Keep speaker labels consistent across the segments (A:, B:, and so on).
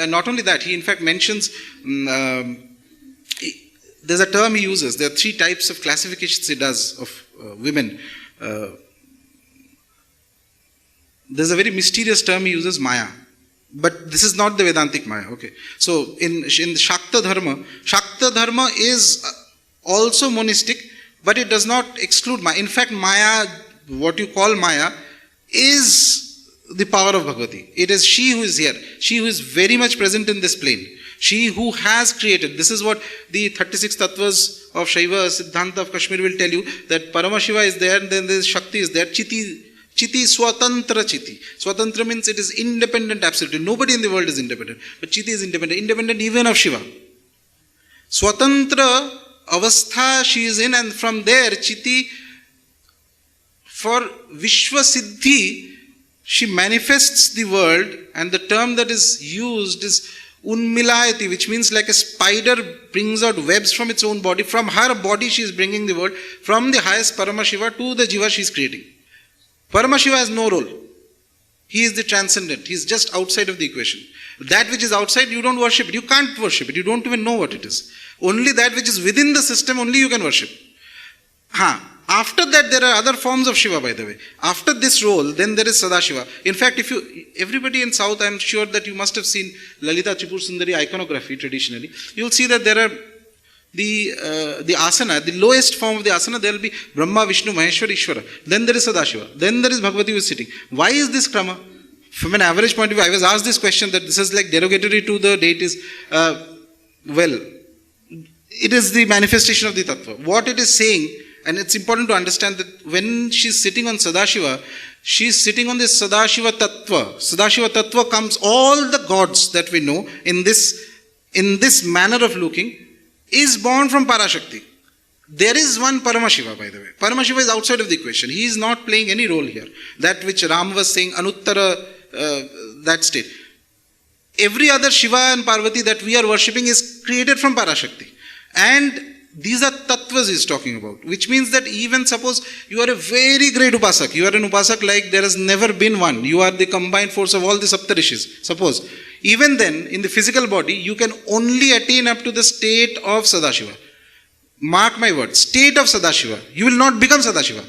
A: not only that, he in fact mentions, there's a term he uses. There are 3 types of classifications he does of women. There's a very mysterious term he uses, Maya. But this is not the Vedantic Maya. Okay. So in Shakta Dharma is also monistic, but it does not exclude Maya. In fact, Maya, what you call Maya, is the power of Bhagavati. It is she who is here. She who is very much present in this plane. She who has created. This is what the 36 Tattvas of Shaiva Siddhanta of Kashmir will tell you, that Paramashiva is there, and then there is Shakti is there. Chiti Swatantra Chiti. Swatantra means it is independent absolutely. Nobody in the world is independent. But Chiti is independent. Independent even of Shiva. Swatantra Avastha she is in, and from there Chiti, for Vishwa Siddhi, she manifests the world, and the term that is used is unmilayati, which means like a spider brings out webs from its own body. From her body she is bringing the world, from the highest Paramashiva to the Jiva she is creating. Paramashiva has no role. He is the transcendent. He is just outside of the equation. That which is outside, you don't worship it. You can't worship it. You don't even know what it is. Only that which is within the system, only you can worship. After that, there are other forms of Shiva, by the way. After this role, then there is Sada Shiva. In fact, everybody in South, I am sure that you must have seen Lalita Tripur Sundari iconography traditionally. You will see that there are the asana, the lowest form of the asana, there will be Brahma, Vishnu, Maheshwar, Ishvara. Then there is Sada Shiva. Then there is Bhagavati who is sitting. Why is this krama? From an average point of view, I was asked this question that this is like derogatory to the deities. Well, it is the manifestation of the Tattva. What it is saying, and it's important to understand that when she's sitting on Sadashiva, she's sitting on this Sadashiva Tattva. Sadashiva Tattva comes, all the gods that we know in this manner of looking is born from Parashakti. There is one Paramashiva, by the way. Paramashiva is outside of the equation. He is not playing any role here. That which Ram was saying, Anuttara, that state. Every other Shiva and Parvati that we are worshipping is created from Parashakti. And these are tattvas he is talking about, which means that even suppose you are a very great upasak, you are an upasak like there has never been one, you are the combined force of all the Saptarishis, suppose, even then in the physical body you can only attain up to the state of Sadashiva. Mark my word, state of Sadashiva. You will not become Sadashiva.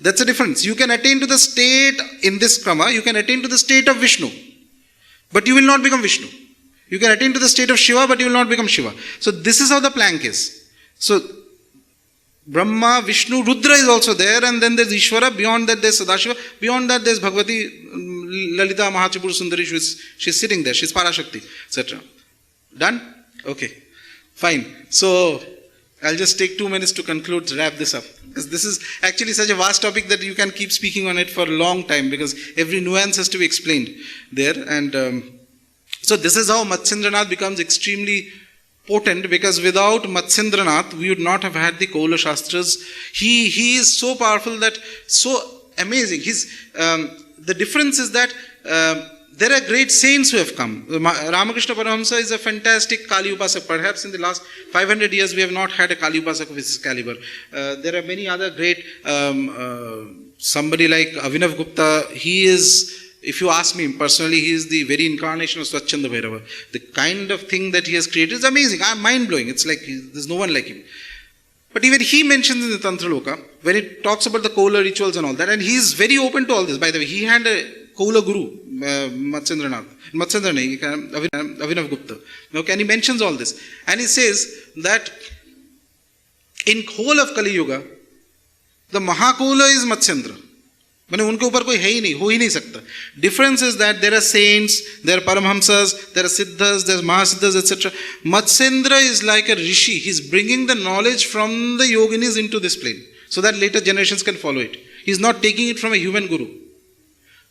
A: That's the difference. You can attain to the state in this krama, you can attain to the state of Vishnu, but you will not become Vishnu. You can attain to the state of Shiva, but you will not become Shiva. So this is how the plank is. So Brahma, Vishnu, Rudra is also there, and then there is Ishvara. Beyond that there is Sadashiva. Beyond that there is Bhagavati, Lalita Mahatripur Sundari. She is sitting there. She is Parashakti, etc. Done? Okay. Fine. So I'll just take 2 minutes to conclude, to wrap this up. Because this is actually such a vast topic that you can keep speaking on it for a long time, because every nuance has to be explained there. And so this is how Matsendranath becomes extremely potent, because without Matsendranath, we would not have had the Kaula Shastras. He is so powerful, that so amazing. The difference is that there are great saints who have come. Ramakrishna Paramahamsa is a fantastic Kali Upasak. Perhaps in the last 500 years we have not had a Kali Upasak of his caliber. There are many other great, somebody like Avinav Gupta, he is, if you ask me personally, he is the very incarnation of Swachchanda Bhairava. The kind of thing that he has created is amazing, mind-blowing. It's like there's no one like him. But even he mentions in the Tantra Loka, when it talks about the Kaula rituals and all that, and he is very open to all this. By the way, he had a Kaula Guru, Matsendranath, Avinav Gupta. Okay, and he mentions all this. And he says that in whole of Kali Yuga, the Mahakaula is Matsendra. मैंने उनके ऊपर कोई है ही नहीं, हो ही नहीं सकता. Difference is that there are saints, there are Paramhamsas, there are Siddhas, there are Mahasiddhas, etc. Matsendra is like a rishi. He is bringing the knowledge from the yoginis into this plane, so that later generations can follow it. He is not taking it from a human guru.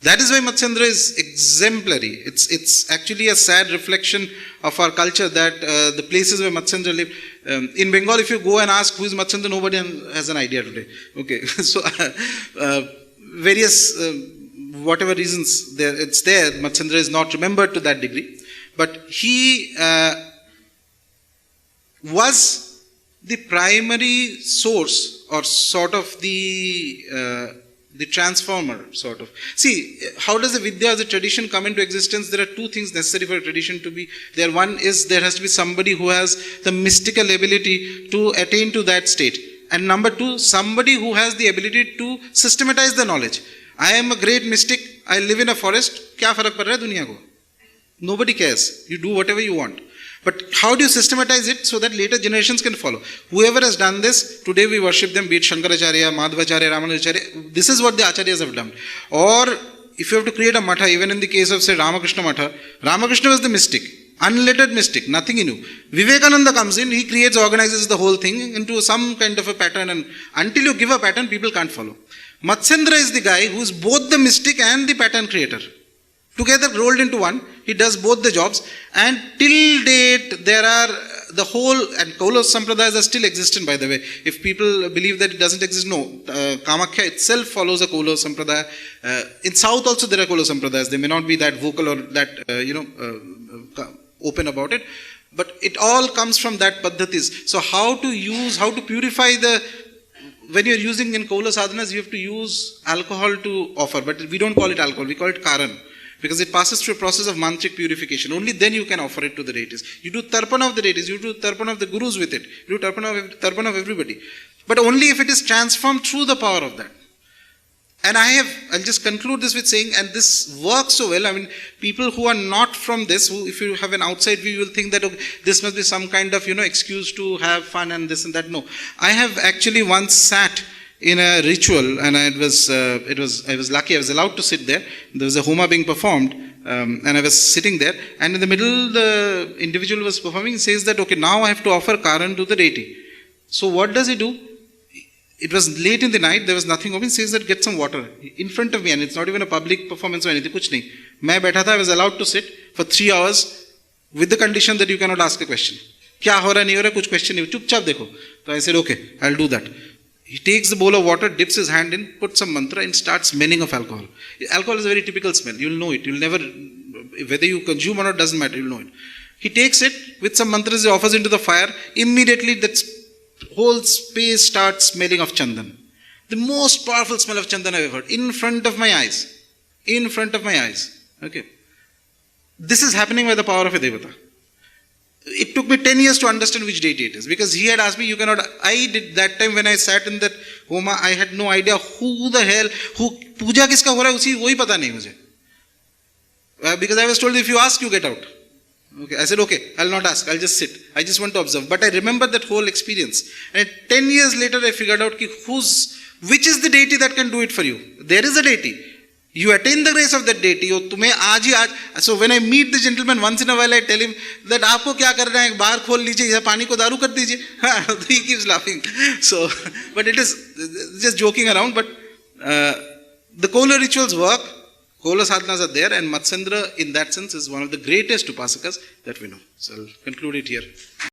A: That is why Matsendra is exemplary. It's actually a sad reflection of our culture that the places where Matsendra lived. In Bengal, if you go and ask who is Matsendra, nobody has an idea today. Okay, so various, whatever reasons it's there, Matsendra is not remembered to that degree. But he was the primary source, or sort of the the transformer, sort of. See, how does the Vidya as a tradition come into existence? There are two things necessary for a tradition to be there. One is there has to be somebody who has the mystical ability to attain to that state. And number two, somebody who has the ability to systematize the knowledge. I am a great mystic, I live in a forest, kya farak pad raha hai duniya ko? Nobody cares. You do whatever you want. But how do you systematize it so that later generations can follow? Whoever has done this, today we worship them, be it Shankaracharya, Madhvacharya, Ramanujacharya. This is what the Acharyas have done. Or if you have to create a matha, even in the case of say Ramakrishna Matha, Ramakrishna was the mystic, unlettered mystic, nothing he knew. Vivekananda comes in, he creates, organizes the whole thing into some kind of a pattern, and until you give a pattern, people can't follow. Matsendranath is the guy who is both the mystic and the pattern creator. Together rolled into one, he does both the jobs, and till date there are the whole, and Kaula Sampradayas are still existent, by the way. If people believe that it doesn't exist, no. Kamakhya itself follows a Kaula Sampradaya. In South also there are Kaula Sampradayas. They may not be that vocal or that, open about it, but it all comes from that paddhatis. So how to purify when you're using in Kaula sadhanas, you have to use alcohol to offer, but we don't call it alcohol, we call it karan. Because it passes through a process of mantric purification. Only then you can offer it to the deities. You do tarpana of the deities, you do tarpana of the gurus with it, you do tarpana of everybody. But only if it is transformed through the power of that. And I'll just conclude this with saying, and this works so well, I mean, people who are not from this, who if you have an outside view, you will think that okay, this must be some kind of, excuse to have fun and this and that. No. I have actually once sat in a ritual, and I was lucky, I was allowed to sit there. There was a homa being performed, and I was sitting there, and in the middle, the individual was performing, says that, okay, now I have to offer karan to the deity. So what does he do? It was late in the night, there was nothing open, he says that get some water in front of me, and it's not even a public performance or anything, kuch nahi. Main baitha tha, I was allowed to sit for 3 hours with the condition that you cannot ask a question. Kya ho raha, nahi ho raha, kuch question nahi, chup chap dekho. So I said, okay, I'll do that. He takes the bowl of water, dips his hand in, puts some mantra and starts smelling of alcohol. Alcohol is a very typical smell. You'll know it. You'll never, whether you consume or not, doesn't matter. You'll know it. He takes it with some mantras, he offers into the fire. Immediately that whole space starts smelling of chandan. The most powerful smell of chandan I've ever heard. In front of my eyes. In front of my eyes. Okay. This is happening by the power of a devata. It took me 10 years to understand which deity it is, because he had asked me, you cannot, I did that time when I sat in that homa, I had no idea who the hell, puja kiska ho raha hai, wohi pata nahi mujhe. Because I was told if you ask, you get out. Okay, I said, okay, I'll not ask, I'll just sit. I just want to observe. But I remember that whole experience. And 10 years later, I figured out which is the deity that can do it for you. There is a deity. You attain the grace of that deity. So when I meet the gentleman, once in a while I tell him that aapko kya karna hai, baar khol lijiye, pani ko daru kar dijiye. He keeps laughing. So, but it is just joking around. But the Kaula rituals work. Kaula sadhanas are there, and Matsendra in that sense is one of the greatest upasakas that we know. So I'll conclude it here.